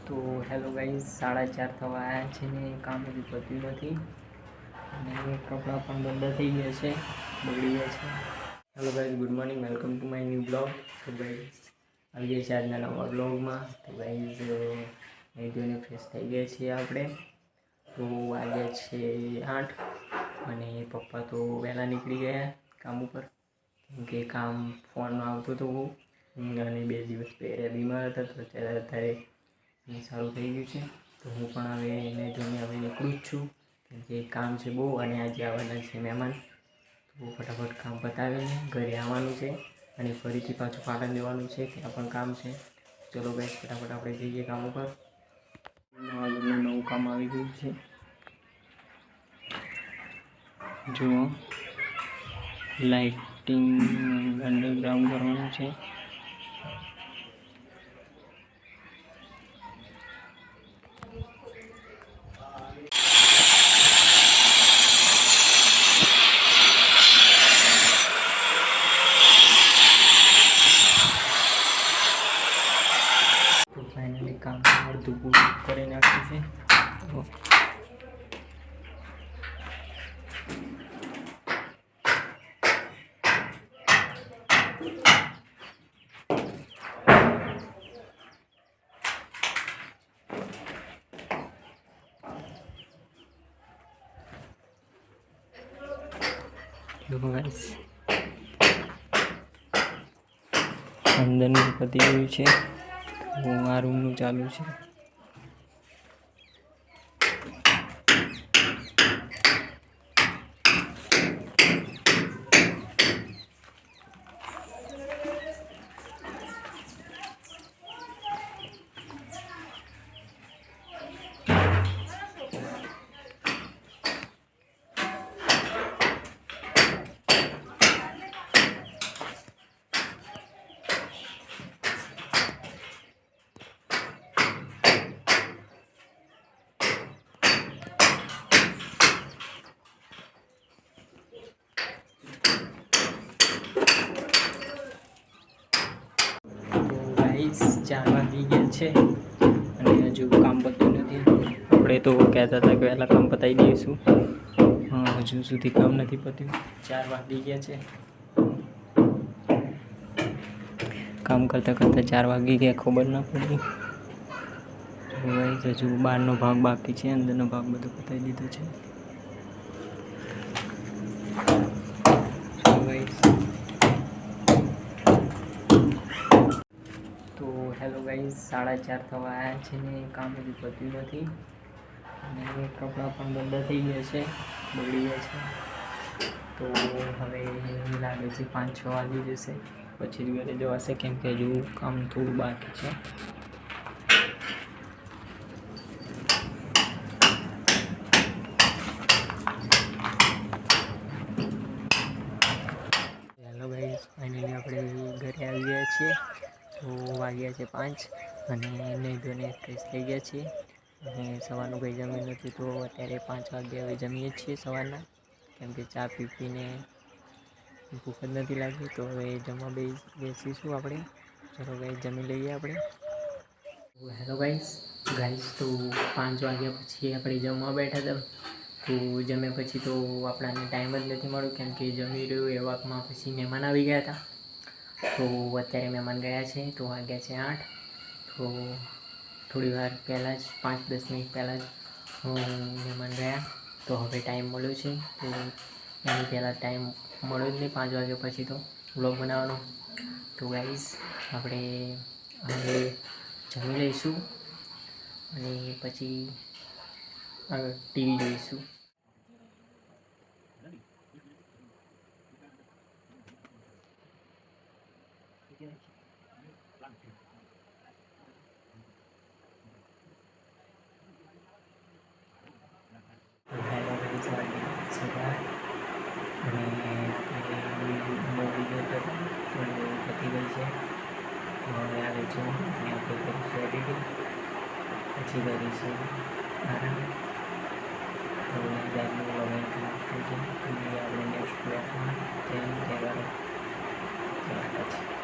તો hello guys, 4:30 થવા આવ્યા છે ને કામ હજી પત્યું નથી અને કપડાં પણ ગંદા થઈ ગયા છે, બગડી ગયા છે. Hello guys, good morning, welcome to my new blog. તો ગાઈઝ આવી ગયા છે આજના નવા બ્લોગમાં. તો ગાઈઝ અહીં જોઈને ફ્રેશ થઈ ગયા છીએ આપણે. તો વાગ્યા છે 8 અને પપ્પા તો વહેલા નીકળી ગયા કામ ઉપર, કેમ કે કામ ફોનમાં આવતું હતું અને 2 દિવસ પહેલાં બીમાર હતા તો અત્યારે સારું થઈ ગયું છે. તો હું પણ હવે એને જોઈને હવે નીકળું જ છું, કેમ કે કામ છે બહુ અને આજે આવવાના છે મહેમાન. તો ફટાફટ કામ પતાવીને ઘરે આવવાનું છે અને ફરીથી પાછું પાટણ જવાનું છે, ત્યાં પણ કામ છે. ચલો ગાઈસ, ફટાફટ આપણે જઈએ કામ ઉપર. નવું કામ આવી ગયું છે, જુઓ લાઇટિંગ અંડરગ્રાઉન્ડ કરવાનું છે. તો ફાઇનલી કામ અડધું પૂરું કરી નાખ્યું છે. ગાઈસ અંદરનું પતી ગયું છે, આ રૂમનું ચાલુ છે. ગાઈસ 4 વાગી ગયા છે અને હજુ કામ પત્યું નથી. આપણે તો કહેતા હતા કે વહેલા કામ પતાવી દઈશું, હજુ સુધી કામ નથી પત્યું. 4 વાગી ગયા છે, કામ કરતાં કરતાં 4 વાગી ગયા, ખબર ના પડી. હજુ બહારનો ભાગ બાકી છે, અંદરનો ભાગ બધો પતાવી દીધો છે. તો હેલો ગાઈઝ, 4:30 થવા આવ્યા છે ને કામ હજી પત્યું નથી અને કપડાં પણ ગંદા થઈ ગયા છે, બગડી ગયા છે. તો હવે લાગે છે 5-6 વાગી જશે, પછી જ ઘરે જવાશે, કેમ કે હજુ કામ થોડું બાકી છે. હેલો ગાઈઝ, ફાઇનલી આપણે ઘરે આવી ગયા છીએ. તો વાગ્યા છે 5 અને નહીં ધોઈને ફ્રેશ થઈ ગયા છીએ અને સવારનું કંઈ જમ્યું નથી. તો અત્યારે 5 વાગે હવે જમીએ છીએ સવારના, કેમ કે ચા પીને ભૂખ જ નથી લાગી. તો હવે જમવા બેસીશું આપણે. ચલો ગાઈઝ, જમી લઈએ આપણે. હેલો ગાઈઝ તો 5 વાગ્યા પછી આપણે જમવા બેઠા હતા. તો જમ્યા પછી તો આપણને ટાઈમ જ નથી મળ્યો, કેમ કે જમી રહ્યું એ વાકમાં પછી મહેમાન આવી ગયા હતા. તો અત્યારે મહેમાન ગયા છે, તો વાગ્યા છે 8. તો થોડી વાર પહેલાં જ 5-10 મિનિટ પહેલાં જ મહેમાન ગયા. તો હવે ટાઈમ મળ્યો છે, તો એની પહેલાં ટાઈમ મળ્યો જ નહીં 5 વાગ્યા પછી તો વ્લોગ બનાવવાનો. તો ગાઈઝ આપણે હવે જમી લઈશું અને પછી આગળ ટીવી જોઈશું. હેલો ગાઈઝ, અને મૂવી જોતા હતા તો પતી ગઈ છે. તો હવે આવે છે અને આપણે કરીશું એડિટિંગ, પછી કરીશું આરામ. તો આજનું વ્લોગ થઈ જાય. આપણે નેક્સ્ટ વ્લોગમાં જય હિન્દ, જય ભારત, જય માતાજી.